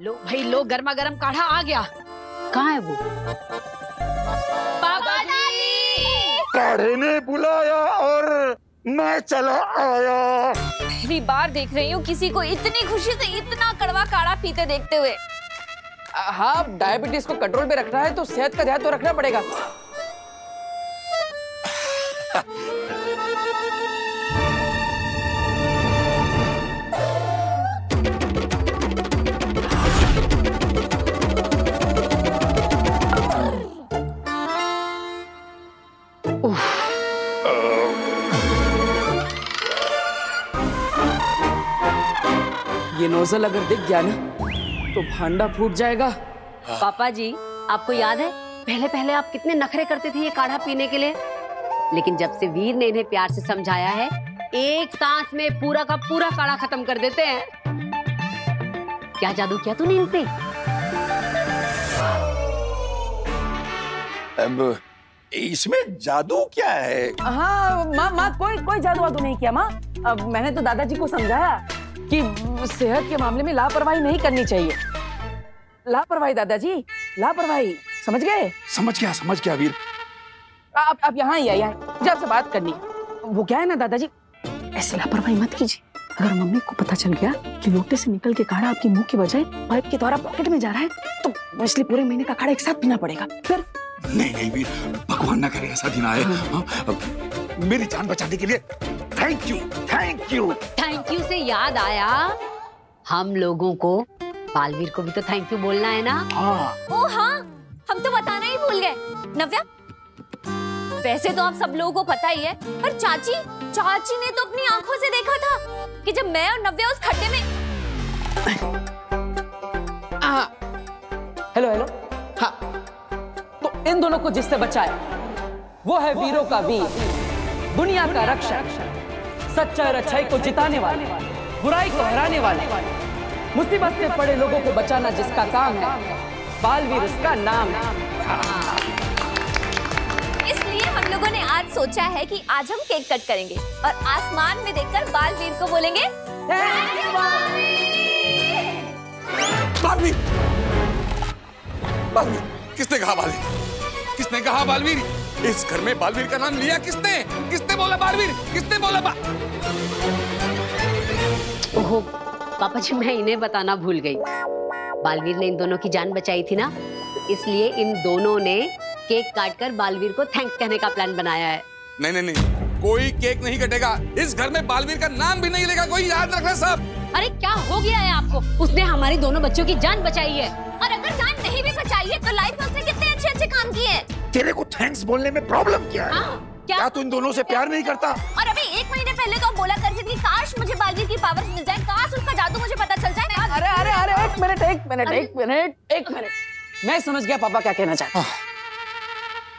लो भाई लो, गर्मा गर्म काढ़ा आ गया। कहाँ है वो? पापा जी! काढ़े ने बुलाया और मैं चला आया। पहली बार देख रही हूँ किसी को इतनी खुशी से इतना कड़वा काढ़ा पीते देखते हुए। हाँ, डायबिटीज को कंट्रोल में रखना है तो सेहत का ध्यान तो रखना पड़ेगा। ये नोजल अगर दिख गया ना तो भांडा फूट जाएगा। पापा जी, आपको याद है पहले पहले आप कितने नखरे करते थे ये काढ़ा पीने के लिए, लेकिन जब से वीर ने इन्हें प्यार से समझाया है, एक सांस में पूरा का पूरा काढ़ा खत्म कर देते हैं। क्या जादू किया तूने इन पे? अब इसमें जादू क्या है? हाँ माँ कोई जादू वादू नहीं किया माँ। अब मैंने तो दादाजी को समझाया कि सेहत के मामले में लापरवाही नहीं करनी चाहिए। लापरवाही दादाजी, लापरवाही, समझ गए? समझ गया वीर। आप यहाँ ही आइए, मुझे आपसे बात करनी है। वो क्या है ना दादाजी, ऐसे लापरवाही मत कीजिए। अगर मम्मी को पता चल गया कि लोटे से निकल के काढ़ा आपके मुंह के बजाय पाइप के द्वारा पॉकेट में जा रहा है तो इसलिए पूरे महीने का काढ़ा एक साथ पीना पड़ेगा। फिर नहीं वीर, भगवान ना करे ऐसा दिन आए। मेरी जान बचाने के लिए थैंक यू से याद आया, हम लोगों को बालवीर को भी तो थैंक यू बोलना है ना। ओ हाँ, हम तो बताना ही भूल गए। नव्या, वैसे तो आप सब लोगों को पता ही है, पर चाची ने तो अपनी आंखों से देखा था कि जब मैं और नव्या उस खड्डे में। हेलो हाँ, तो इन दोनों को जिससे बचाया वो है वीरों का वीर, दुनिया का रक्षक, सच्चाई और अच्छाई को जिताने वाले, बुराई को हराने वाले, मुसीबत से पड़े लोगों को बचाना जिसका काम है, बालवीर उसका नाम है। इसलिए हम लोगों ने आज सोचा है कि आज हम केक कट करेंगे और आसमान में देखकर बालवीर को बोलेंगे थैंक यू बालवीर। बालवीर किसने कहा? किसने कहा बालवीर? इस घर में बालवीर का नाम लिया किसने बोला बालवीर? किसने बोला ओहो पापा जी, मैं इन्हें बताना भूल गई। बालवीर ने इन दोनों की जान बचाई थी ना, तो इसलिए इन दोनों ने केक काटकर बालवीर को थैंक्स कहने का प्लान बनाया है। नहीं, कोई केक नहीं कटेगा। इस घर में बालवीर का नाम भी नहीं लेगा कोई, याद रखना सब। अरे क्या हो गया है आपको? उसने हमारी दोनों बच्चों की जान बचाई है। और अगर जान नहीं भी बचाई है तो लाइफ में उसने कितने अच्छे काम किए हैं। तेरे को थैंक्स बोलने में प्रॉब्लम क्या है? क्या तू इन दोनों से प्यार नहीं करता? और अभी 1 महीने पहले तो बोला करते थे कि काश मुझे बालवीर की पावर मिल जाए, काश उसका जादू मुझे पता चल जाए। अरे एक मिनट, मैं समझ गया पापा क्या कहना चाहते हैं।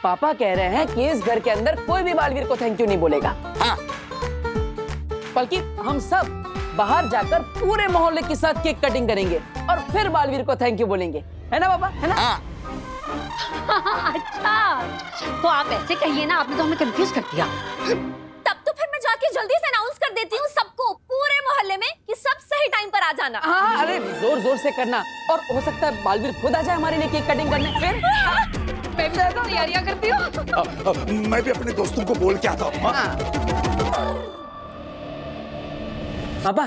पापा कह रहे हैं कि इस घर के अंदर कोई भी बालवीर को थैंक यू नहीं बोलेगा। हाँ। बल्कि हम सब बाहर जाकर पूरे मोहल्ले के साथ केक कटिंग करेंगे और फिर बालवीर को थैंक यू बोलेंगे, है ना पापा? है ना? हाँ। अच्छा, तो आप ऐसे कहिए ना, आपने तो हमें कंफ्यूज कर दिया। तब तो फिर मैं जाके जल्दी से अनाउंस कर देती हूँ सबको, पूरे मोहल्ले में, कि सब सही टाइम पर आ जाना। हाँ, अरे जोर से करना, और हो सकता है बालवीर खुद आ जाए हमारे लिए केक कटिंग करने। फिर मैं भी तैयारियां करती हूँ। मैं भी अपने दोस्तों को बोल के आता हूँ। पापा,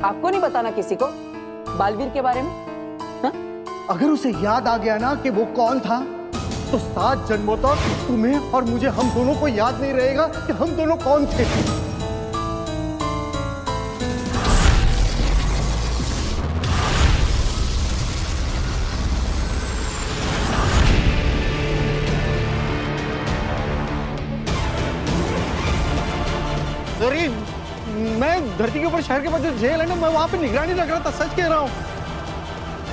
आपको नहीं बताना किसी को बालवीर के बारे में? हा? अगर उसे याद आ गया ना कि वो कौन था, तो 7 जन्मों तक तुम्हें और मुझे, हम दोनों को याद नहीं रहेगा कि हम दोनों कौन थे। अरे मैं धरती के ऊपर शहर के पास जो जेल है ना, मैं वहां पे निगरानी रख रहा था, सच कह रहा हूँ।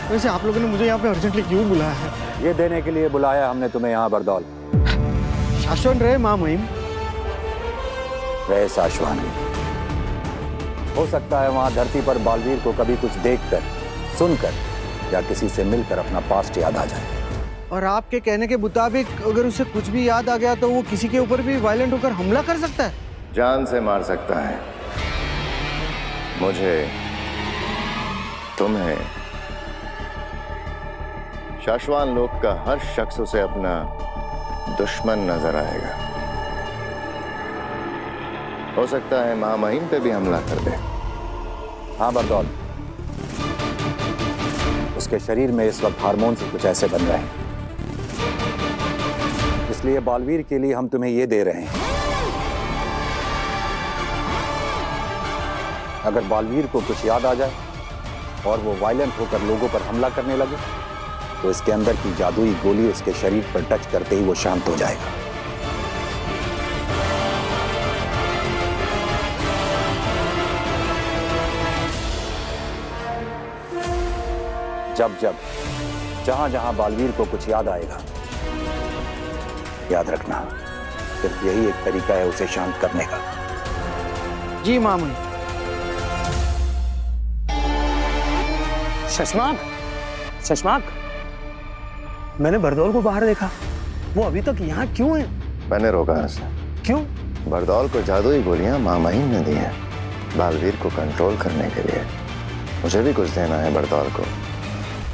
वैसे आप लोगों ने मुझे यहाँ पे अर्जेंटली क्यों बुलाया है? ये देने के लिए बुलाया हमने तुम्हें यहाँ बरदौल। शाश्वन रहे माँ महिम। रहे शाश्वन। हो सकता है वहाँ धरती पर बालवीर को कभी कुछ देखकर, सुनकर या किसी से मिलकर अपना पास्ट याद आ जाए। और आपके कहने के मुताबिक अगर उसे कुछ भी याद आ गया तो वो किसी के ऊपर भी वायलेंट होकर हमला कर सकता है? जान से मार सकता है। मुझे, तुम्हें शाश्वान लोक का हर शख्स उसे अपना दुश्मन नजर आएगा। हो सकता है महामहिम पे भी हमला कर दे। हाँ बरदौल, उसके शरीर में इस वक्त हार्मोन से कुछ ऐसे बन रहे हैं, इसलिए बालवीर के लिए हम तुम्हें ये दे रहे हैं। अगर बालवीर को कुछ याद आ जाए और वो वायलेंट होकर लोगों पर हमला करने लगे तो इसके अंदर की जादुई गोली उसके शरीर पर टच करते ही वो शांत हो जाएगा। जब जब जहां जहां बालवीर को कुछ याद आएगा, याद रखना सिर्फ यही एक तरीका है उसे शांत करने का। जी मामू। शशमाक, शशमाक, मैंने बरदौल को बाहर देखा, वो अभी तक यहाँ क्यों है? मैंने रोका उसे। क्यों? बरदौल को जादुई गोलियां महामहिम ने दी हैं बालवीर को कंट्रोल करने के लिए। मुझे भी कुछ देना है बरदौल को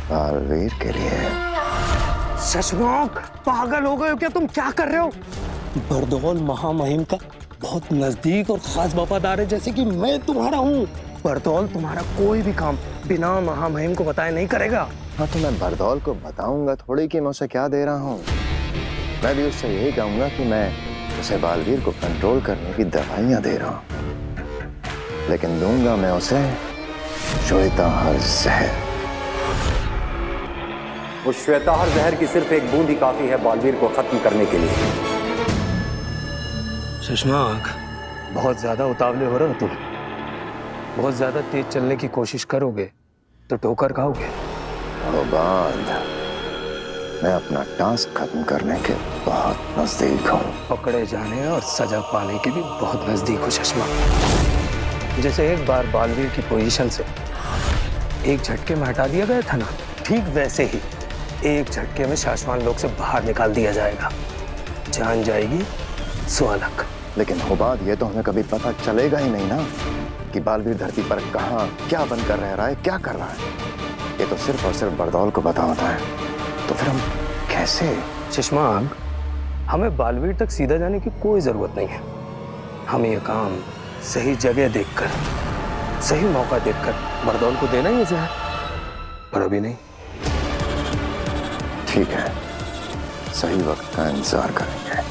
बालवीर के लिए। शशमाक, पागल हो गए हो क्या तुम? क्या कर रहे हो? बरदौल महामहिम का बहुत नजदीक और खास वफादार है, जैसे कि मैं तुम्हारा हूँ। बरदौल तुम्हारा कोई भी काम बिना महामहिम को बताए नहीं करेगा। हाँ तो मैं बरदौल को बताऊंगा थोड़ी कि मैं उसे क्या दे रहा हूँ। मैं भी उससे यही कहूंगा कि मैं उसे बालवीर को कंट्रोल करने की दवाइयां दे रहा हूँ, लेकिन दूंगा मैं उसे श्वेताहार जहर। उस श्वेताहार जहर की सिर्फ एक बूंद ही काफी है बालवीर को खत्म करने के लिए। शशमाक, बहुत ज्यादा उतावले हो रहे हो तुम। बहुत ज्यादा तेज चलने की कोशिश करोगे तो ठोकर खाओगे। बाद मैं अपना टास्क खत्म करने के बहुत नजदीक हूँ। पकड़े जाने और सजा पाने के भी बहुत नजदीक हो शशमाक। जैसे एक बार बालवीर की पोजीशन से एक झटके में हटा दिया गया था ना, ठीक वैसे ही एक झटके में शाश्वान लोक से बाहर निकाल दिया जाएगा। जान जाएगी स्वालक। लेकिन हो बात ये तो हमें कभी पता चलेगा ही नहीं ना कि बालवीर धरती पर कहाँ क्या बनकर रह रहा है, क्या कर रहा है। ये तो सिर्फ और सिर्फ बरदौल को पता होता है। तो फिर हम कैसे? शशमाक, हमें बालवीर तक सीधा जाने की कोई जरूरत नहीं है। हमें यह काम सही जगह देखकर, सही मौका देखकर बरदौल को देना ही है, पर अभी नहीं। ठीक है, सही वक्त का इंतजार करेंगे।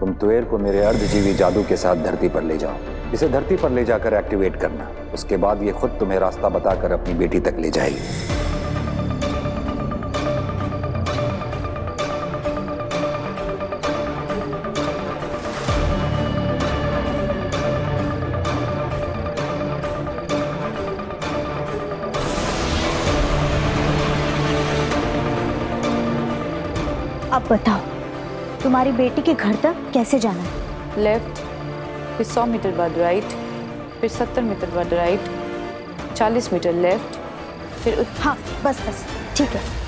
तुम तुएर को मेरे अर्धजीवी जादू के साथ धरती पर ले जाओ। इसे धरती पर ले जाकर एक्टिवेट करना। उसके बाद ये खुद तुम्हें रास्ता बताकर अपनी बेटी तक ले जाएगी। अब बताओ, तुम्हारी बेटी के घर तक कैसे जाना है? लेफ्ट, फिर 100 मीटर बाद राइट, फिर 70 मीटर बाद राइट, 40 मीटर लेफ्ट, फिर हाँ बस बस ठीक है।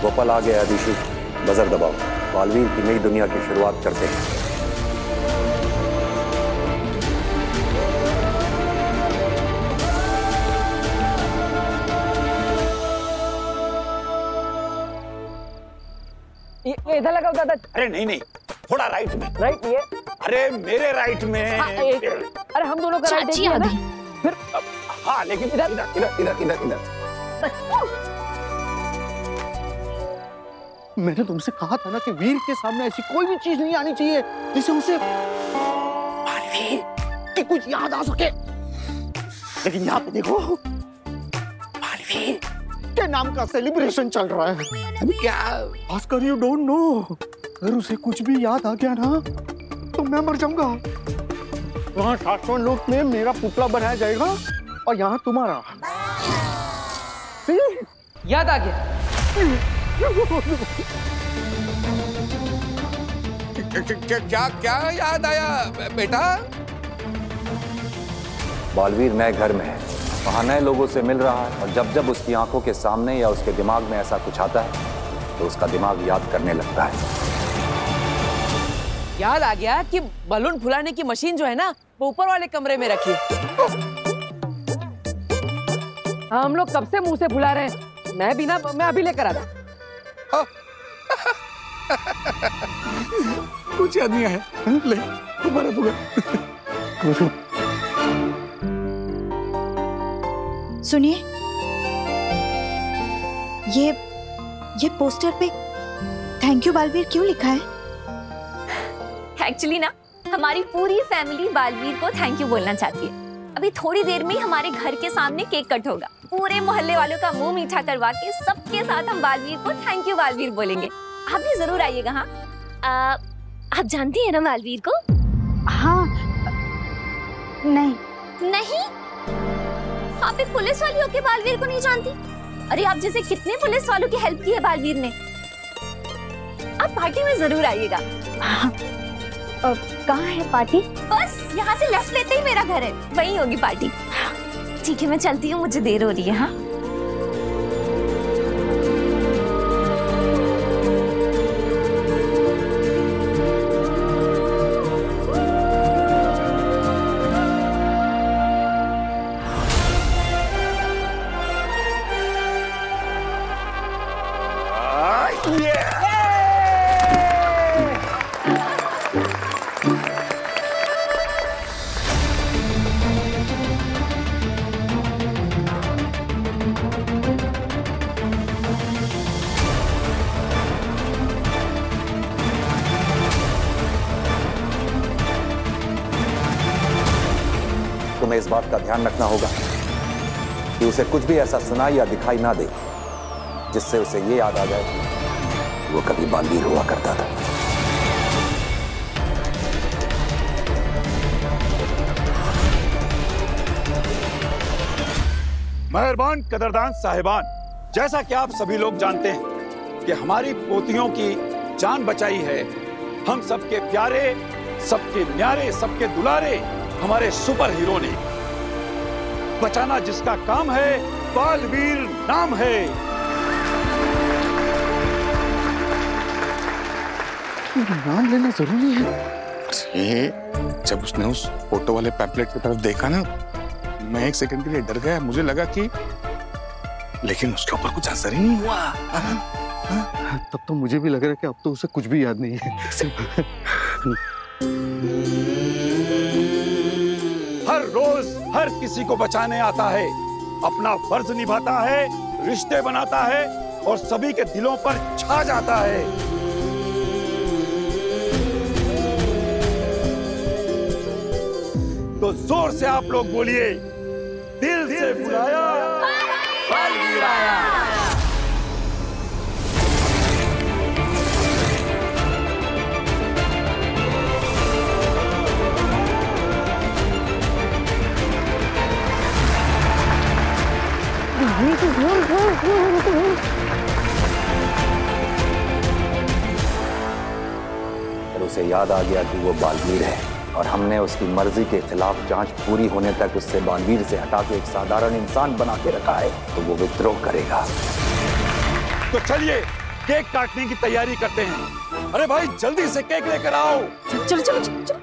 गोपाल आ गया। आदिशु, बजर दबाओ। बालवीर की नई दुनिया की शुरुआत करते हैं। ये इधर लगा दादा। अरे नहीं नहीं, थोड़ा राइट में। राइट ये? अरे मेरे राइट में। अरे हम दोनों का राइट चाची है आ ना? गई। फिर हाँ, लेकिन इधर इधर इधर इधर इधर। मैंने तुमसे कहा था ना कि वीर के सामने ऐसी कोई भी चीज नहीं आनी चाहिए जिससे उसे बालवीर की कुछ याद आ सके। लेकिन यहाँ पे देखो, बालवीर के नाम का सेलिब्रेशन चल रहा है। क्या भास्कर, यू डोंट नो, अगर उसे कुछ भी याद आ गया ना तो मैं मर जाऊंगा। वहाँ शाश्वत लोक में मेरा पुतला बनाया जाएगा और यहाँ तुम्हारा। याद आ गया। क्या क्या याद आया बेटा? बालवीर नए घर में है, वहां नए लोगों से मिल रहा है, और जब जब उसकी आंखों के सामने या उसके दिमाग में ऐसा कुछ आता है तो उसका दिमाग याद करने लगता है। याद आ गया कि बलून फुलाने की मशीन जो है ना वो ऊपर वाले कमरे में रखी। हम लोग कब से मुंह से फुला रहे हैं। मैं अभी लेकर आता। कुछ याद नहीं है। ले तुम्हारा बुआ। सुनिए, ये पोस्टर पे थैंक यू बालवीर क्यों लिखा है? एक्चुअली ना हमारी पूरी फैमिली बालवीर को थैंक यू बोलना चाहती है। अभी थोड़ी देर में हमारे घर के सामने केक कट होगा। पूरे मोहल्ले वालों का मुंह मीठा करवा के सबके साथ हम बालवीर को थैंक यू बालवीर बोलेंगे। आप भी जरूर आइएगा। हाँ, आप जानती हैं ना बालवीर को? हाँ। नहीं नहीं, आप एक पुलिस वाली होके बालवीर को नहीं जानती? अरे आप जैसे कितने पुलिस वालों की हेल्प की है बालवीर ने। आप पार्टी में जरूर आइएगा। कहाँ है पार्टी? बस यहाँ से लेफ्ट लेते ही मेरा घर है, वहीं होगी पार्टी। ठीक है, मैं चलती हूँ, मुझे देर हो रही है। हाँ, तुम्हें इस बात का ध्यान रखना होगा कि उसे कुछ भी ऐसा सुनाई या दिखाई ना दे जिससे उसे ये याद आ जाए कि वो कभी बालवीर हुआ करता था। मेहरबान कदरदान साहिबान, जैसा कि आप सभी लोग जानते हैं कि हमारी पोतियों की जान बचाई है हम सबके प्यारे, सबके न्यारे, सबके दुलारे हमारे सुपर हीरो ने। बचाना जिसका काम है, बालवीर नाम है। नाम लेना जरूरी है। अरे जब उसने उस फोटो वाले पैम्पलेट की तरफ देखा ना, मैं एक सेकंड के लिए डर गया। मुझे लगा कि, लेकिन उसके ऊपर कुछ असर ही नहीं हुआ। तब तो मुझे भी लग रहा है कि अब तो उसे कुछ भी याद नहीं है। हर रोज हर किसी को बचाने आता है, अपना फर्ज निभाता है, रिश्ते बनाता है और सभी के दिलों पर छा जाता है। तो जोर से आप लोग बोलिए, दिल से बुलाया बालवीर आया। पर उसे याद आ गया कि वो बालवीर है, और हमने उसकी मर्जी के खिलाफ जांच पूरी होने तक उससे बालवीर से हटा के एक साधारण इंसान बना के रखा है, तो वो विद्रोह करेगा। तो चलिए केक काटने की तैयारी करते हैं। अरे भाई जल्दी से केक लेकर आओ। चलो चलो चलो चलो।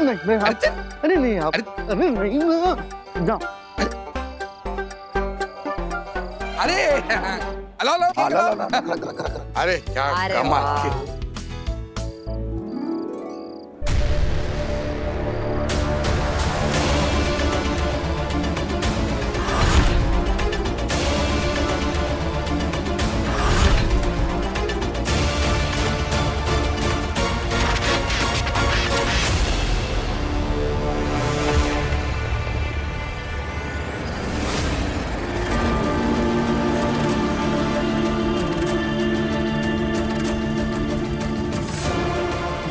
नहीं, अरे नहीं आप, अरे नहीं ना। अरे अरे क्या कमाल।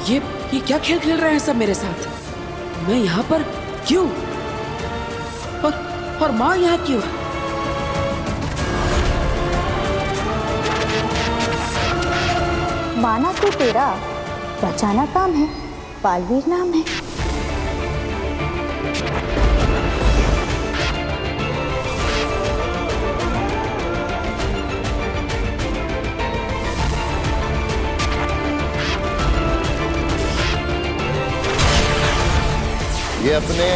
ये क्या खेल खेल रहे हैं सब मेरे साथ? मैं यहाँ पर क्यों? और माँ यहाँ क्यों है? माना तो तेरा बचाना काम है, बालवीर नाम है। ये अपने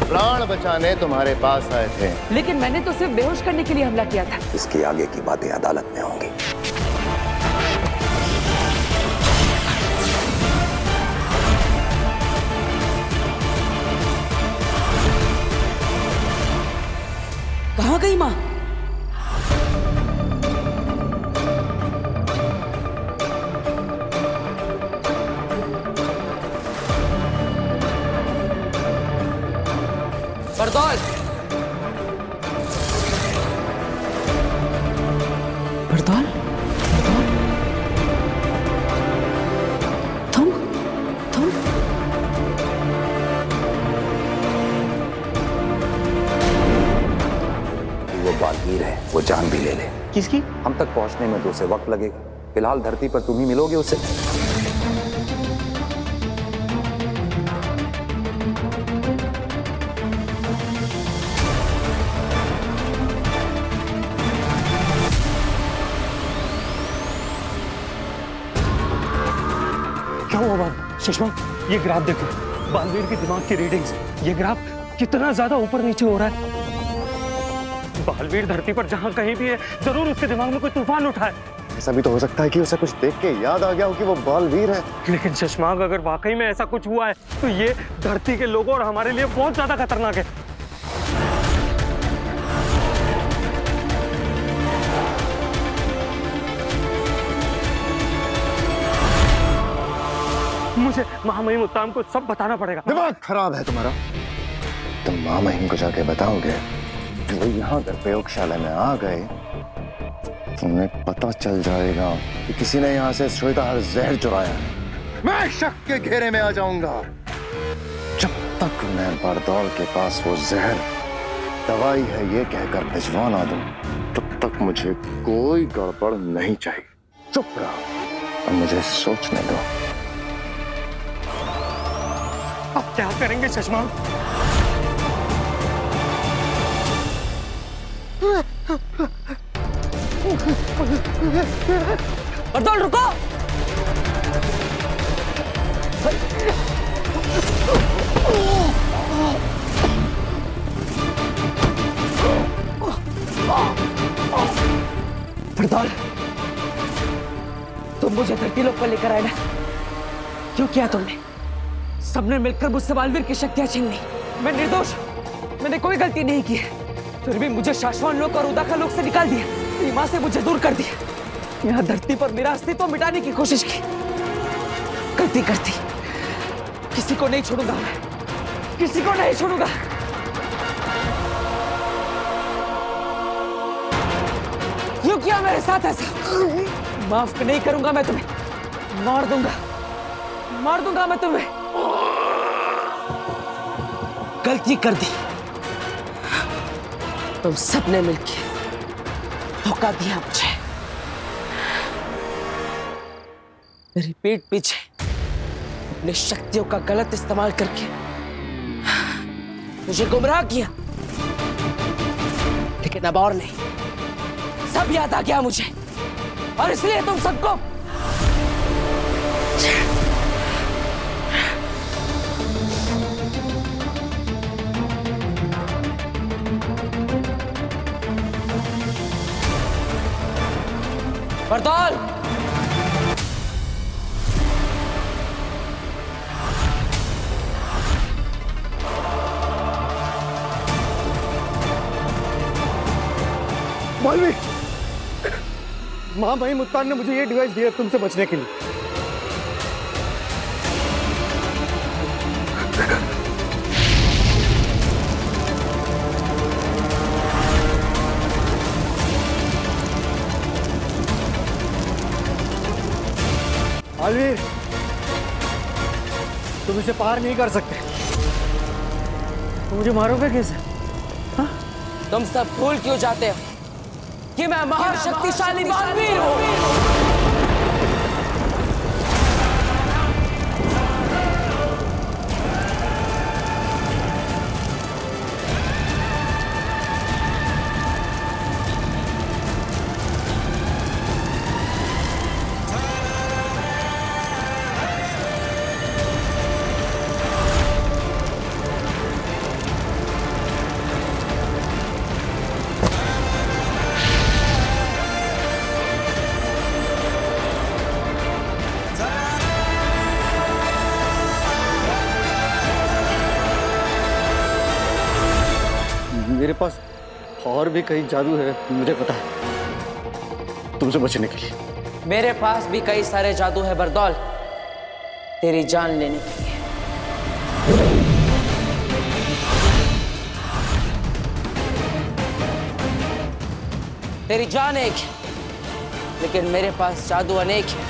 प्राण बचाने तुम्हारे पास आए थे। लेकिन मैंने तो सिर्फ बेहोश करने के लिए हमला किया था। इसकी आगे की बातें अदालत में होंगी। कहाँ गई माँ? बरदौल! बरदौल? तुम? वो बालवीर है, वो जान भी ले ले। किसकी? हम तक पहुंचने में तो उसे वक्त लगेगा। फिलहाल धरती पर तुम ही मिलोगे उसे। क्या हुआ बाबा? सुषमा, ये ग्राफ देखो, बालवीर के दिमाग की रीडिंग्स। ये ग्राफ कितना ज्यादा ऊपर नीचे हो रहा है। बालवीर धरती पर जहां कहीं भी है, जरूर उसके दिमाग में कोई तूफान उठा है। ऐसा भी तो हो सकता है कि उसे कुछ देख के याद आ गया हो कि वो बालवीर है। लेकिन शशमाग, अगर वाकई में ऐसा कुछ हुआ है तो ये धरती के लोगों और हमारे लिए बहुत ज्यादा खतरनाक है। मुझे महामहिम उत्ताम को सब बताना पड़ेगा। दिमाग खराब है तुम्हारा। तुम महामहिम को जाके बताओगे कि वो यहाँ अगर प्रयोगशाला में आ गए, तुम्हें पता चल जाएगा कि किसी ने यहाँ से श्वेताहार जहर चुराया है। मैं शक के घेरे में आ जाऊंगा। जब तक मैं बरदौल के पास वो जहर दवाई है ये कहकर भिजवा ना दूं, तब तक मुझे कोई गड़बड़ नहीं चाहिए। चुप रहो और मुझे सोचने दो। अब क्या करेंगे शशमाग? बरदौल रुको! बरदौल, तुम मुझे धरती लोक पर लेकर आए ना? क्यों किया तुमने? सबने मिलकर मुझसे बालवीर की शक्तियां छीन ली। मैं निर्दोष, मैंने कोई गलती नहीं की है। फिर भी मुझे शाश्वत लोक और उदाका लोक से निकाल दिया, सीमा से मुझे दूर कर दिया। यहाँ धरती पर मेरा अस्तित्व मिटाने की कोशिश की। गलती करती, किसी को नहीं छोड़ूंगा मैं, किसी को नहीं छोड़ूंगा। क्यों किया मेरे साथ ऐसा? माफ नहीं करूंगा मैं तुम्हें, मार दूंगा मैं तुम्हें। गलती कर दी, तुम सबने मिलके धोखा दिया मुझे। मेरी पीठ पीछे अपनी शक्तियों का गलत इस्तेमाल करके मुझे गुमराह किया। लेकिन अब और नहीं, सब याद आ गया मुझे, और इसलिए तुम सबको बरदौल, बालवीर, महामहिम उत्तान ने मुझे ये डिवाइस दिया तुमसे बचने के लिए। बालवीर, तुम इसे पार नहीं कर सकते। तो मुझे मारोगे कैसे? हा? तुम सब भूल क्यों जाते हो कि मैं महाशक्तिशाली बालवीर हूँ? मेरे पास और भी कई जादू है, मुझे पता है, तुमसे बचने के लिए। मेरे पास भी कई सारे जादू है बरदौल, तेरी जान लेने के लिए। तेरी जान एक है, लेकिन मेरे पास जादू अनेक है।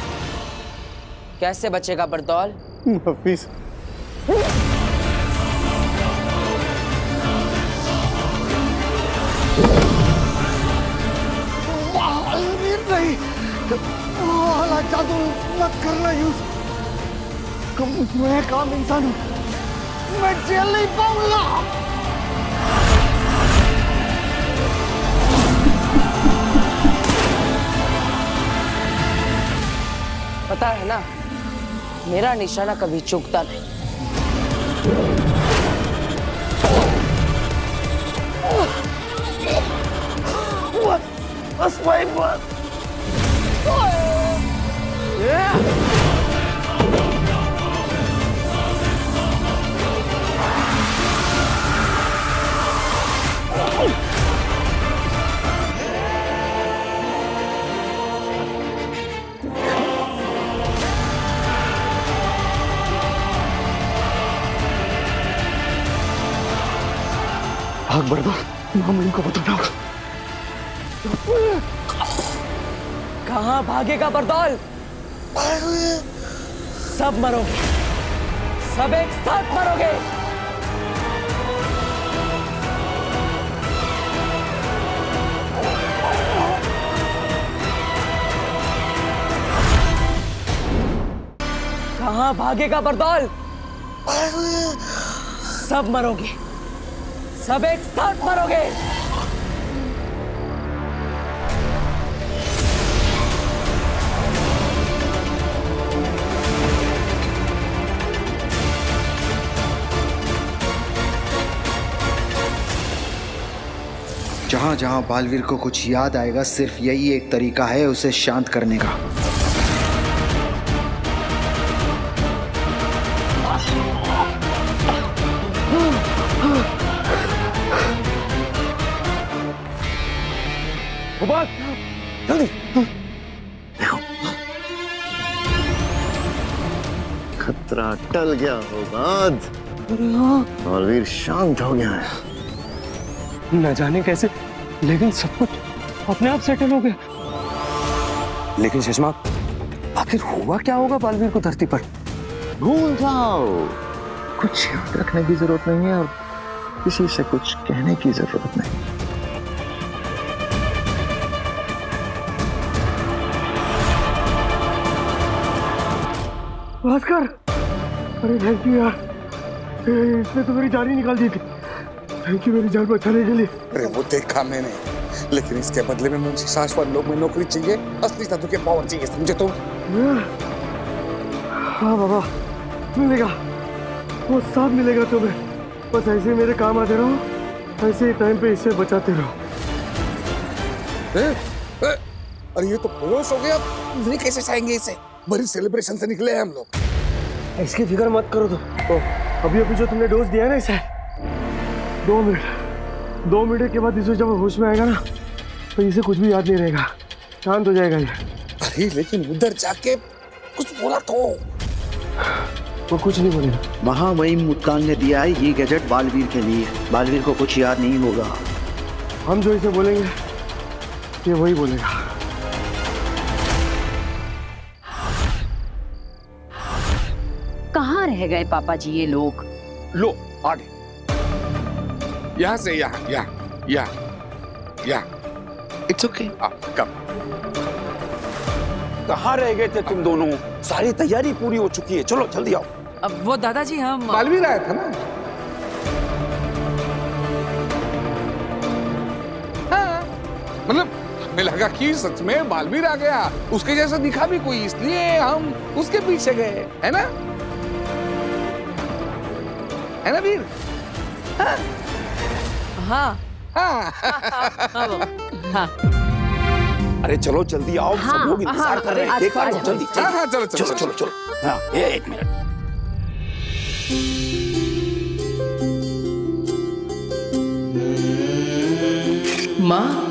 कैसे बचेगा बरदौल? हफीज, नहीं, वाला जादू मत करना यूज। मैं काम इंसान हूँ, मैं जेल नहीं पाऊंगा। पता है ना, मेरा निशाना कभी चूकता नहीं। That's my butt. Yeah. भाग बर्दाश्त, हम इनको बताना होगा। कहाँ भागेगा बरदौल? सब मरोगे, सब एक साथ मरोगे। कहाँ भागेगा बरदौल? सब मरोगे, सब एक साथ मरोगे। जहां जहां बालवीर को कुछ याद आएगा, सिर्फ यही एक तरीका है उसे शांत करने का। जल्दी देखो, खतरा टल गया होगा। बालवीर शांत हो गया है। न जाने कैसे, लेकिन सब कुछ अपने आप सेटल हो गया। लेकिन सुषमा, आखिर हुआ क्या होगा बालवीर को धरती पर? भूल जाओ, कुछ याद रखने की जरूरत नहीं है और किसी से कुछ कहने की जरूरत नहीं। भास्कर, अरे थैंक यू यार, इसने तो मेरी जान ही निकाल दी थी। थैंक यू मेरी जान बचाने के लिए। अरे वो देखा मैंने, लेकिन इसके बदले में मुझे शाश्वत लोक में नौकरी चाहिए, असली जादू के पावर चाहिए, समझे तुम? हाँ बाबा, मिलेगा, वो सब मिलेगा तुम्हें। बस ऐसे मेरे काम आते रहो, ऐसे ही टाइम पे इसे बचाते रहो। अरे ये तो बेहोश हो गया, नहीं कैसे चाहेंगे इसे? बड़ी सेलिब्रेशन से निकले हैं हम लोग। इसकी फिक्र मत करो तो अभी अभी जो तुमने डोज दिया है ना इसे, 2 मिनट के बाद इसे जब होश में आएगा ना, तो इसे कुछ भी याद नहीं रहेगा, शांत हो जाएगा ये। अरे लेकिन उधर जाके कुछ बोला तो? वो कुछ नहीं बोलेगा। महामहिम मुत्कान ने दिया है ये गैजेट बालवीर के लिए। बालवीर को कुछ याद नहीं होगा। हम जो इसे बोलेंगे ये वही बोलेगा। कहाँ रह गए पापा जी ये लोग? लो आगे, यहाँ से यहाँ यहाँ यहाँ यहाँ। इट्स ओके, कम। कहाँ रह गए थे तुम दोनों? सारी तैयारी पूरी हो चुकी है, चलो जल्दी आओ। अब वो दादाजी हम बालवीर आया था ना? हाँ, मतलब हमें लगा कि सच में बालवीर आ गया, उसके जैसा दिखा भी कोई, इसलिए हम उसके पीछे गए, है ना? है ना वीर? हाँ हाँ हाँ हाँ। अरे चलो जल्दी आओ, सब लोग इंतजार कर रहे हैं, केक काटो जल्दी। हाँ हाँ चलो चलो चलो चलो चलो। हाँ, एक मिनट। माँ,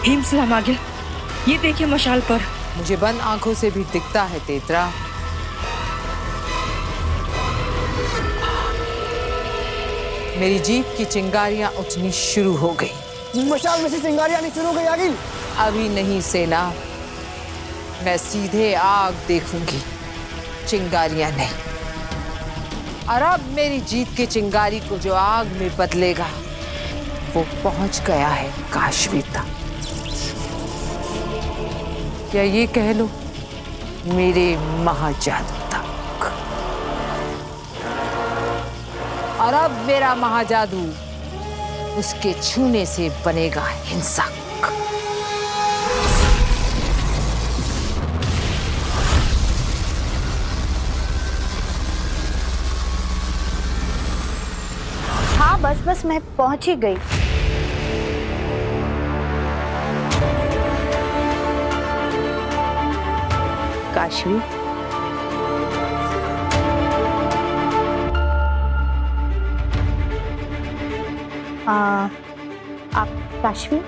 हिमसलाम आ गया। ये देखिए मशाल पर। मुझे बंद आंखों से भी दिखता है तेतरा। मेरी जीप की चिंगारियां उठनी शुरू हो गई। मशाल में से चिंगारियां नहीं शुरू हो गई आगिल? अभी नहीं सेना, मैं सीधे आग देखूंगी, चिंगारियां नहीं। और अब मेरी जीत की चिंगारी को जो आग में बदलेगा वो पहुंच गया है काशवी तक, या ये कह लो मेरे महाजादू तक। और अब मेरा महाजादू उसके छूने से बनेगा हिंसक। हाँ बस बस मैं पहुंच ही गई। काशवी, आप काशवी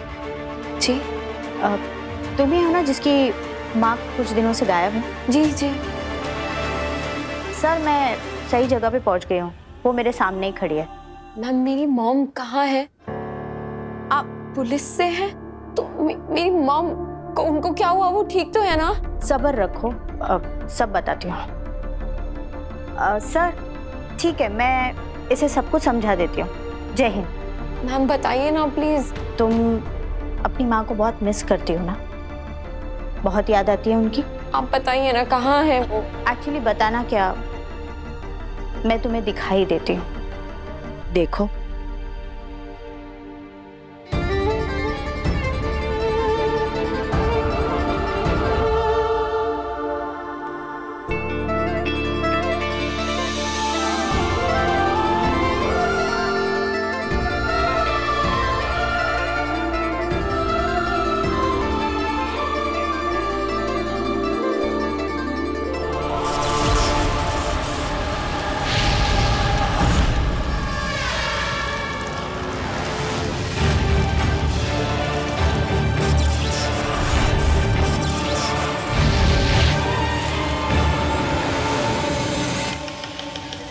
जी? तुम ही हो ना जिसकी माँ कुछ दिनों से गायब है? जी जी सर, मैं सही जगह पे पहुंच गई हूँ, वो मेरे सामने ही खड़ी है। मैम मेरी मॉम कहाँ है? आप पुलिस से हैं? तो मेरी मॉम को, उनको क्या हुआ? वो ठीक तो है ना? सब्र रखो, सब बताती हूँ। सर ठीक है, मैं इसे सब कुछ समझा देती हूँ। जय हिंद। मैम बताइए ना प्लीज। तुम अपनी माँ को बहुत मिस करती हो ना? बहुत याद आती है उनकी? आप बताइए ना कहाँ है वो? एक्चुअली बताना क्या, मैं तुम्हें दिखाई देती हूँ, देखो।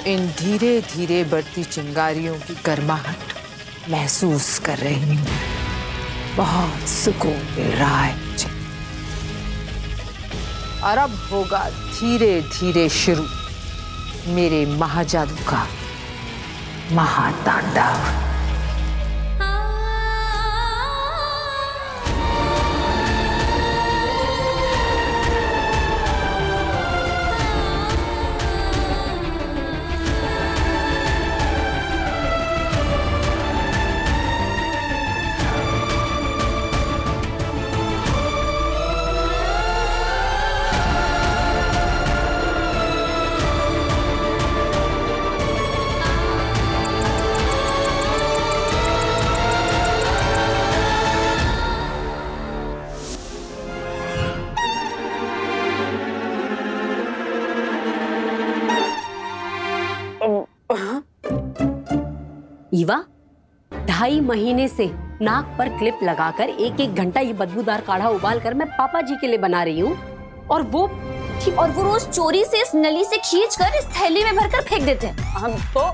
इन धीरे धीरे बढ़ती चिंगारियों की गर्माहट महसूस कर रही हूँ। बहुत सुकून मिल रहा है मुझे। और अब होगा धीरे धीरे शुरू मेरे महाजादू का महातांडव। ईवा, 2.5 महीने से नाक पर क्लिप लगाकर 1-1 घंटा ये बदबूदार काढ़ा उबाल कर मैं पापा जी के लिए बना रही हूँ, और वो रोज चोरी से इस नली से खींचकर इस थैली में भरकर फेंक देते हैं। हम तो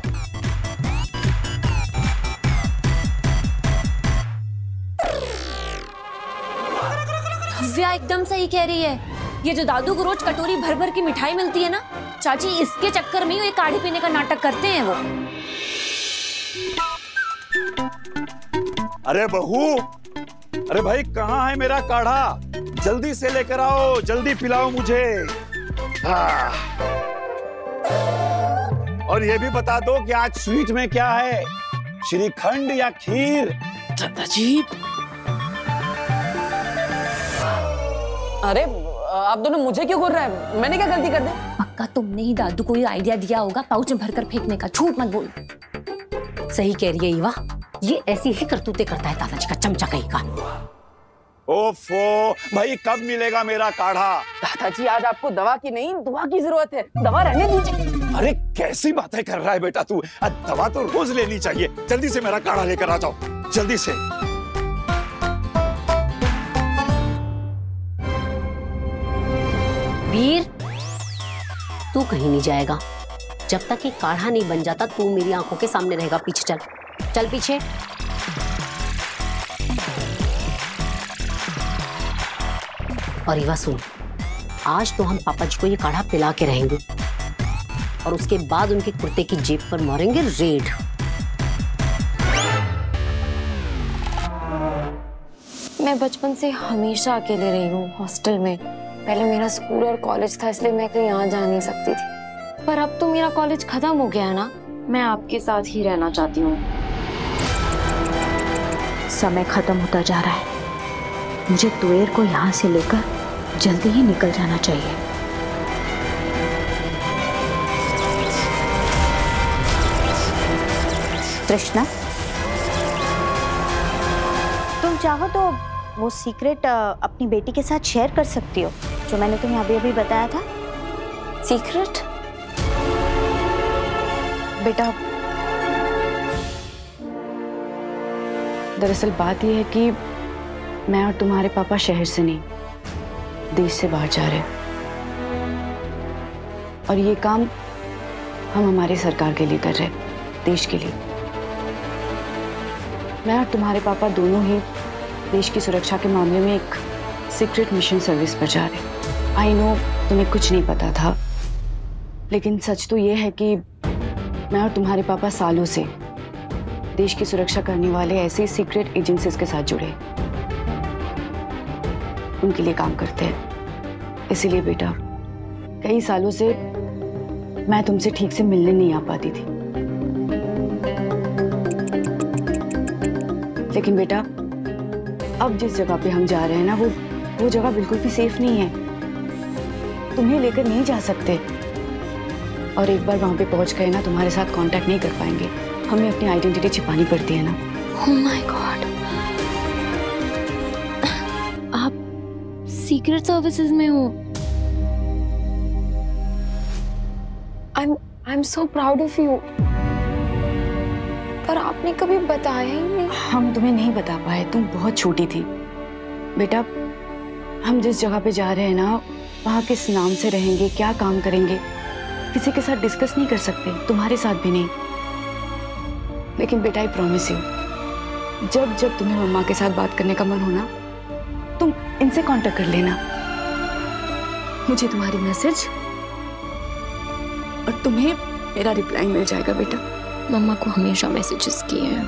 नव्या एकदम सही कह रही है। ये जो दादू को रोज कटोरी भर भर की मिठाई मिलती है ना चाची, इसके चक्कर में ये काढ़ी पीने का नाटक करते हैं वो। अरे बहू, अरे भाई कहाँ है मेरा काढ़ा? जल्दी से लेकर आओ, जल्दी पिलाओ मुझे। और ये भी बता दो कि आज स्वीट में क्या है, श्रीखंड या खीर? दादाजी, अरे आप दोनों मुझे क्यों घूर रहे हैं? मैंने क्या गलती कर दी? पक्का तुमने ही दादू को ये आइडिया दिया होगा पाउच में भरकर फेंकने का। झूठ मत बोल। सही कह रही है ईवा, ये ऐसी ही करतूतें करता है दादाजी का चमचा कहीं का। ओफो, भाई कब मिलेगा मेरा काढ़ा? दादाजी, आज आपको दवा की नहीं दुआ की जरूरत है, दवा रहने दीजिए। अरे कैसी बातें कर रहा है बेटा तू? दवा तो रोज लेनी चाहिए। जल्दी से मेरा काढ़ा लेकर आ जाओ, जल्दी से। वीर, तू कहीं नहीं जाएगा जब तक ये काढ़ा नहीं बन जाता। तू मेरी आंखों के सामने रहेगा। पीछे चल, चल पीछे। और ईवा सुन, आज तो हम पापा जी को ये काढ़ा पिला के रहेंगे और उसके बाद उनके कुर्ते की जेब पर मारेंगे रेड। मैं बचपन से हमेशा अकेले रही हूँ हॉस्टल में। पहले मेरा स्कूल और कॉलेज था, इसलिए मैं कहीं यहाँ जा नहीं सकती थी। पर अब तो मेरा कॉलेज खत्म हो गया है ना, मैं आपके साथ ही रहना चाहती हूँ। समय खत्म होता जा रहा है। मुझे तुएर को यहाँ से लेकर जल्दी ही निकल जाना चाहिए। तृष्णा, तुम चाहो तो वो सीक्रेट अपनी बेटी के साथ शेयर कर सकती हो जो मैंने तुम्हें अभी अभी बताया था। सीक्रेट? बेटा, दरअसल बात यह है कि मैं और तुम्हारे पापा शहर से नहीं, देश से बाहर जा रहे हैं। और ये काम हम हमारी सरकार के लिए कर रहे हैं, देश के लिए। मैं और तुम्हारे पापा दोनों ही देश की सुरक्षा के मामले में एक सीक्रेट मिशन सर्विस पर जा रहे हैं। आई नो तुम्हें कुछ नहीं पता था, लेकिन सच तो ये है कि मैं और तुम्हारे पापा सालों से देश की सुरक्षा करने वाले ऐसे सीक्रेट एजेंसीज के साथ जुड़े, उनके लिए काम करते हैं। इसीलिए बेटा, कई सालों से मैं तुमसे ठीक से मिलने नहीं आ पाती थी। लेकिन बेटा, अब जिस जगह पे हम जा रहे हैं ना, वो जगह बिल्कुल भी सेफ नहीं है। तुम्हें लेकर नहीं जा सकते, और एक बार वहां पे पहुंच गए ना, तुम्हारे साथ कांटेक्ट नहीं कर पाएंगे। हमें अपनी आइडेंटिटी छिपानी पड़ती है ना। Oh my God! आप सीक्रेट सर्विसेज में हो। I'm so proud of you. पर आपने कभी बताया ही नहीं। हम तुम्हें नहीं बता पाए, तुम बहुत छोटी थी। बेटा, हम जिस जगह पे जा रहे हैं ना, वहाँ किस नाम से रहेंगे, क्या काम करेंगे, किसी के साथ डिस्कस नहीं कर सकते, तुम्हारे साथ भी नहीं। लेकिन बेटा, आई प्रॉमिस यू, जब जब तुम्हें मम्मा के साथ बात करने का मन हो ना, तुम इनसे कांटेक्ट कर लेना। मुझे तुम्हारी मैसेज और तुम्हें मेरा रिप्लाई मिल जाएगा बेटा। मम्मा को हमेशा मैसेजेस किए हैं,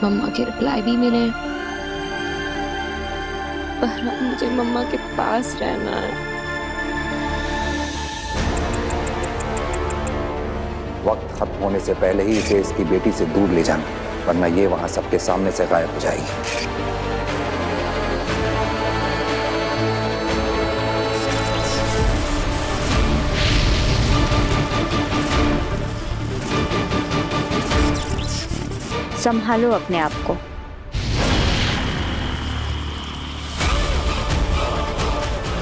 मम्मा के रिप्लाई भी मिले, पर अब मुझे मम्मा के पास रहना है। वक्त खत्म होने से पहले ही इसे इसकी बेटी से दूर ले जाना, वरना ये वहां सबके सामने से गायब हो जाएगी। संभालो अपने आप को।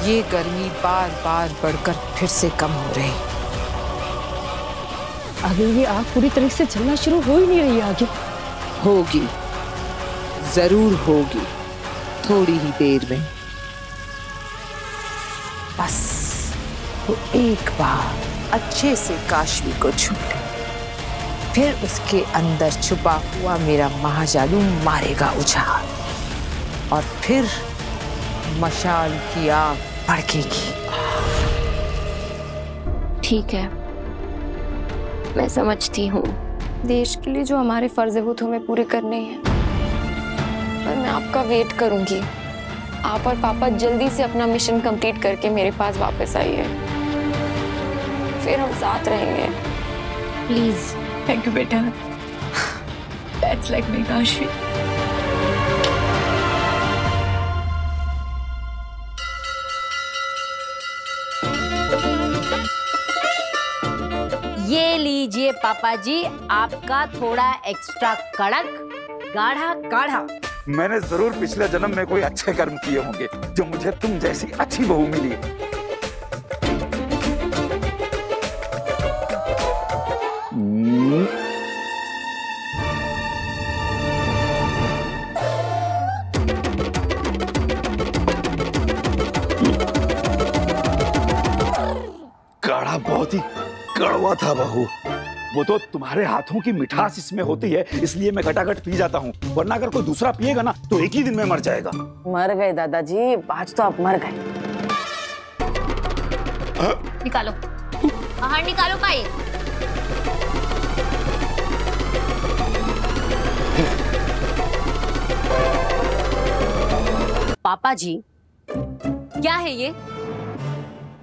ये गर्मी बार बार बढ़कर फिर से कम हो रही। आगे ये आग पूरी तरह से चलना शुरू हो ही नहीं रही आगे। होगी, जरूर होगी, थोड़ी ही देर में। बस वो एक बार अच्छे से काशवी को छू ले, फिर उसके अंदर छुपा हुआ मेरा महाजादू मारेगा उछाल, और फिर मशाल की आग भड़केगी। ठीक है, मैं समझती हूँ। देश के लिए जो हमारे फर्ज है वो तो हमें पूरे करने हैं, पर मैं आपका वेट करूंगी। आप और पापा जल्दी से अपना मिशन कंप्लीट करके मेरे पास वापस आइए, फिर हम साथ रहेंगे, प्लीज। थैंक यू बेटा, दैट्स लाइक मी काशवी। ये लीजिए पापा जी, आपका थोड़ा एक्स्ट्रा कड़क गाढ़ा काढ़ा। मैंने जरूर पिछले जन्म में कोई अच्छे कर्म किए होंगे जो मुझे तुम जैसी अच्छी बहू मिली। काढ़ा बहुत ही कड़वा था बहू। वो तो तुम्हारे हाथों की मिठास इसमें होती है, इसलिए मैं घटाघट पी जाता हूँ, वरना अगर कोई दूसरा पिएगा ना तो एक ही दिन में मर जाएगा। मर गए दादाजी, आज तो आप मर गए। निकालो, बाहर निकालो पाई। पापा जी, क्या है ये?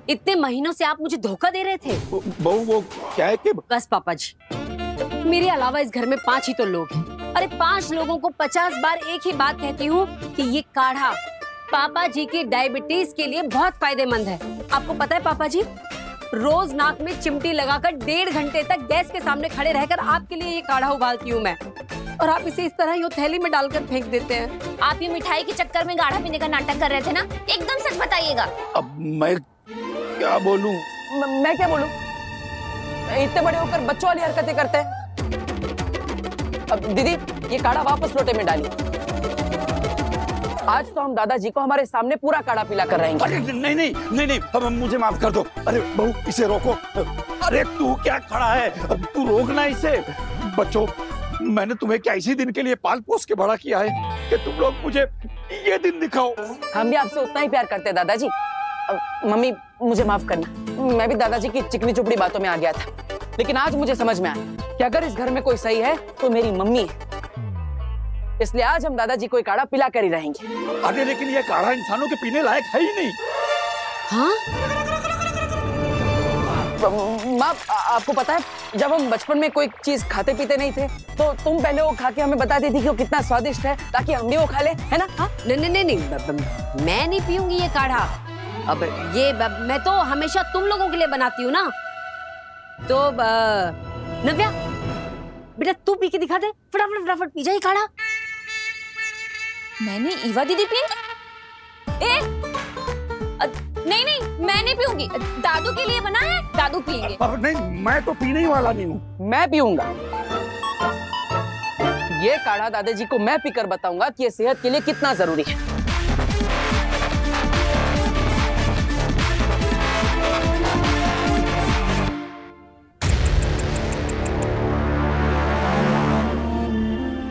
इतने महीनों से आप मुझे धोखा दे रहे थे। बहू वो क्या है कि बस पापा जी, मेरे अलावा इस घर में 5 ही तो लोग हैं। अरे 5 लोगों को 50 बार एक ही बात कहती हूँ कि ये काढ़ा पापा जी की डायबिटीज के लिए बहुत फायदेमंद है। आपको पता है पापा जी, रोज नाक में चिमटी लगाकर 1.5 घंटे तक गैस के सामने खड़े रहकर आपके लिए ये काढ़ा उबालती हूँ मैं, और आप इसे इस तरह यूं थैली में डालकर फेंक देते हैं। आप ये मिठाई के चक्कर में गाढ़ा पीने का नाटक कर रहे थे ना? एकदम सच बताइएगा। अब मैं क्या बोलूं? मैं क्या बोलूं? इतने बड़े होकर बच्चों वाली हरकतें करते हैं। अब दीदी, ये काढ़ा वापस लोटे में डालिए। आज तो हम दादाजी को हमारे सामने पूरा काढ़ा पिला कर रहेंगे। अरे नहीं नहीं नहीं नहीं, अब मुझे माफ कर दो। अरे बहू, इसे रोको। अरे तू क्या खड़ा है, अब तू रोकना इसे। बच्चों, मैंने तुम्हें क्या इसी दिन के लिए पाल पोस के बड़ा किया है कि तुम लोग मुझे ये दिन दिखाओ। हम भी आपसे उतना ही प्यार करते हैं दादाजी। मम्मी, मुझे माफ करना, मैं भी दादाजी की चिकनी चुपड़ी बातों में आ गया था, लेकिन आज मुझे समझ में आया कि अगर इस घर में कोई सही है तो मेरी मम्मी है। इसलिए आज हम दादाजी को काढ़ा पिला कर ही रहेंगे। अरे लेकिन ये काढ़ा इंसानों के पीने लायक है ही नहीं। हाँ? माँ, आपको पता है, जब हम बचपन में कोई चीज खाते पीते नहीं थे तो तुम पहले वो खा के हमें बताती थी कि वो कितना स्वादिष्ट है, ताकि हम भी वो खा ले, है ना? हाँ? नहीं, मैं नहीं पीऊंगी ये काढ़ा। अब ये मैं तो हमेशा तुम लोगों के लिए बनाती हूँ ना। तो नव्या, बेटा तू पी के दिखा दे, फटाफट फटाफट पी जाए काढ़ा। मैंने ईवा दीदी पियेंगी? नहीं, मैं नहीं पीऊंगी। दादू के लिए बना है, दादू पियेंगे। नहीं, मैं तो पीने ही वाला नहीं हूँ। मैं पीऊंगा। ये काढ़ा दादाजी को मैं पीकर बताऊंगा कि ये सेहत के लिए कितना जरूरी है।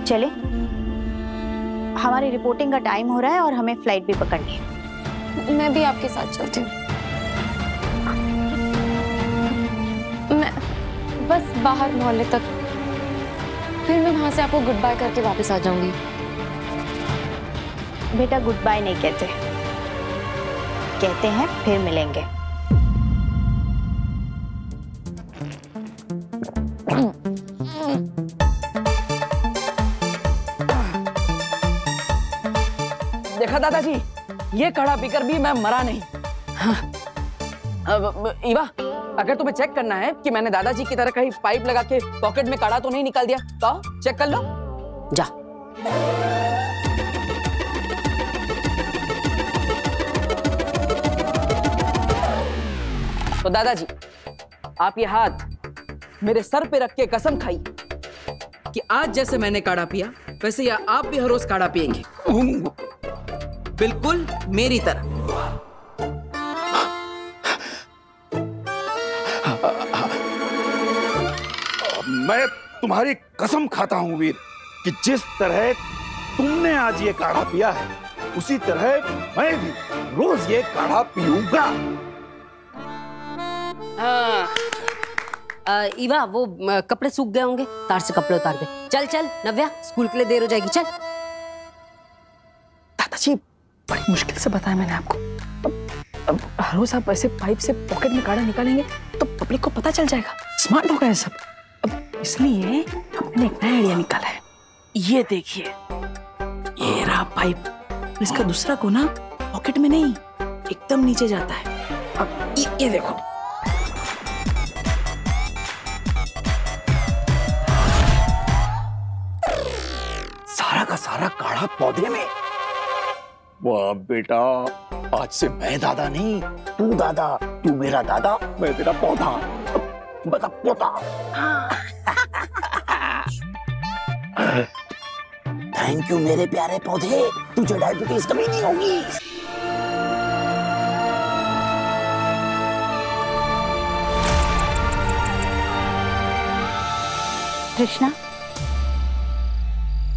चले, हमारी रिपोर्टिंग का टाइम हो रहा है और हमें फ्लाइट भी पकड़नी है। मैं भी आपके साथ चलती हूँ। मैं बस बाहर मोहल्ले तक, फिर मैं वहां से आपको गुड बाय करके वापस आ जाऊंगी। बेटा, गुड बाय नहीं कहते, कहते हैं फिर मिलेंगे। देखा दादाजी, ये काढ़ा पीकर भी मैं मरा नहीं। हाँ। अब ईवा, अगर तुम्हें चेक करना है कि मैंने दादाजी की तरह कहीं पाइप लगा के पॉकेट में काढ़ा तो नहीं निकाल दिया, तो चेक कर लो। जा। तो दादाजी, आप ये हाथ मेरे सर पे रख के कसम खाई कि आज जैसे मैंने काढ़ा पिया वैसे या आप भी हर रोज काढ़ा पिएंगे, बिल्कुल मेरी तरह। मैं तुम्हारी कसम खाता हूं वीर कि जिस तरह तुमने आज ये काढ़ा पिया है उसी तरह मैं भी रोज ये काढ़ा पीऊंगा। ईवा वो कपड़े सूख गए होंगे, तार से कपड़े उतार दे। चल चल नव्या, स्कूल के लिए देर हो जाएगी, चल। दादाजी बड़ी मुश्किल से बताया मैंने आपको। अब हर रोज आप ऐसे पाइप से पॉकेट में काढ़ा निकालेंगे तो पब्लिक को पता चल जाएगा, स्मार्ट होगा ये सब। अब इसलिए हमने एक नया आइडिया निकाला है। ये देखिए, ये रहा पाइप, इसका दूसरा कोना पॉकेट में नहीं एकदम नीचे जाता है। अब ये देखो, सारा का सारा काढ़ा पौधे में। वाह बेटा, आज से मैं दादा नहीं, तू दादा, तू मेरा दादा, मैं तेरा पौधा, बता पोता। थैंक यू मेरे प्यारे पौधे, तुझे डायबिटीज कभी नहीं होगी। कृष्णा,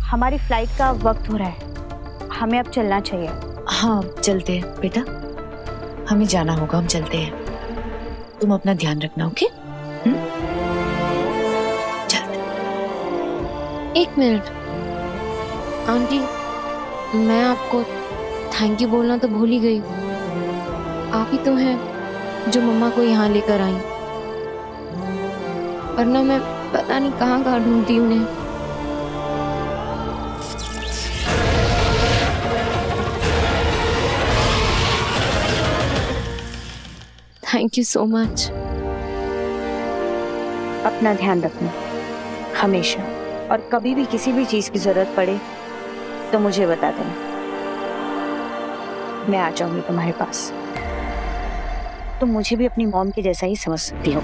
हमारी फ्लाइट का वक्त हो रहा है, हमें अब चलना चाहिए। हाँ चलते हैं बेटा, हमें जाना होगा, हम चलते हैं। तुम अपना ध्यान रखना, ओके? चलते। एक मिनट आंटी, मैं आपको थैंक यू बोलना तो भूल ही गई। आप ही तो हैं जो मम्मा को यहाँ लेकर आई, वरना मैं पता नहीं कहाँ कहाँ ढूंढती उन्हें। Thank you so much. अपना ध्यान रखना हमेशा, और कभी भी किसी भी चीज की जरूरत पड़े तो मुझे बता देना, मैं आ जाऊंगी तुम्हारे पास। तुम मुझे भी अपनी मॉम के जैसा ही समझ सकती हो।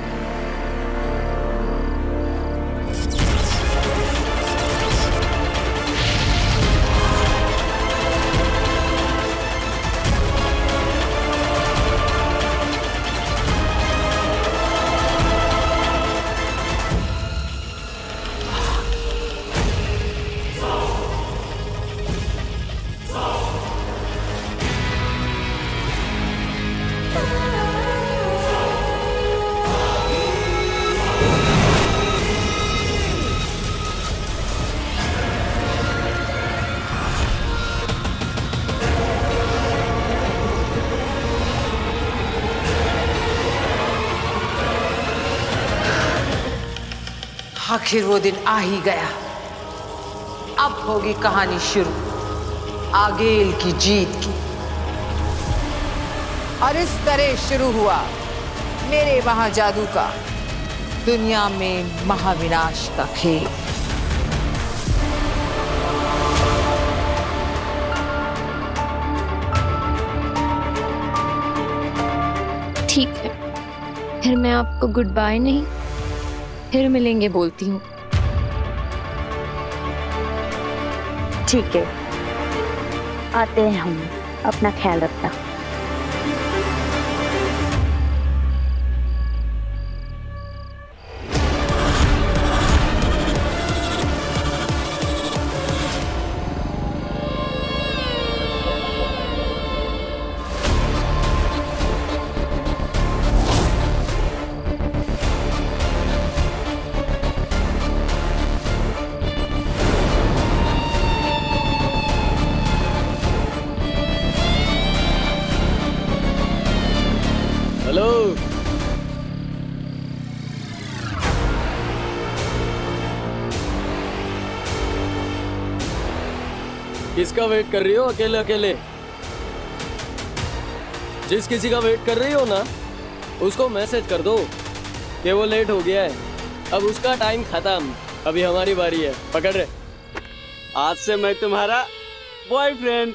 आखिर वो दिन आ ही गया। अब होगी कहानी शुरू आगेल की जीत की। और इस तरह शुरू हुआ मेरे वहां जादू का दुनिया में महाविनाश का खेल। ठीक है, फिर मैं आपको गुड बाय नहीं, फिर मिलेंगे बोलती हूँ। ठीक है, आते हैं हम, अपना ख्याल रखना। हेलो, किसका वेट कर रही हो अकेले अकेले? जिस किसी का वेट कर रही हो ना, उसको मैसेज कर दो कि वो लेट हो गया है, अब उसका टाइम खत्म, अभी हमारी बारी है। पकड़ रहे, आज से मैं तुम्हारा बॉयफ्रेंड।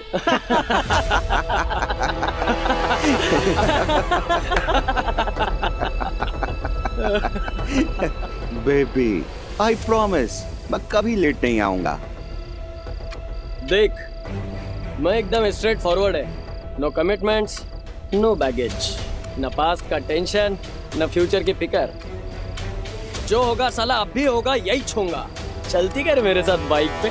बेबी आई प्रॉमिस मैं कभी लेट नहीं आऊंगा। देख, मैं एकदम स्ट्रेट फॉरवर्ड है। नो कमिटमेंट्स, नो बैगेज, न पास्ट का टेंशन, न फ्यूचर की फिकर। जो होगा साला अब भी होगा, यही छूंगा। चलती कर मेरे साथ बाइक पे।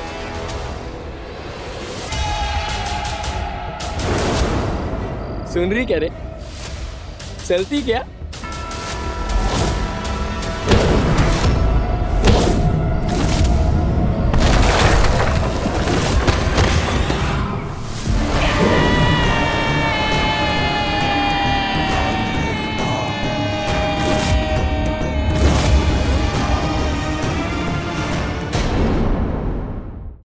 सुन रही क्या रे? चलती क्या?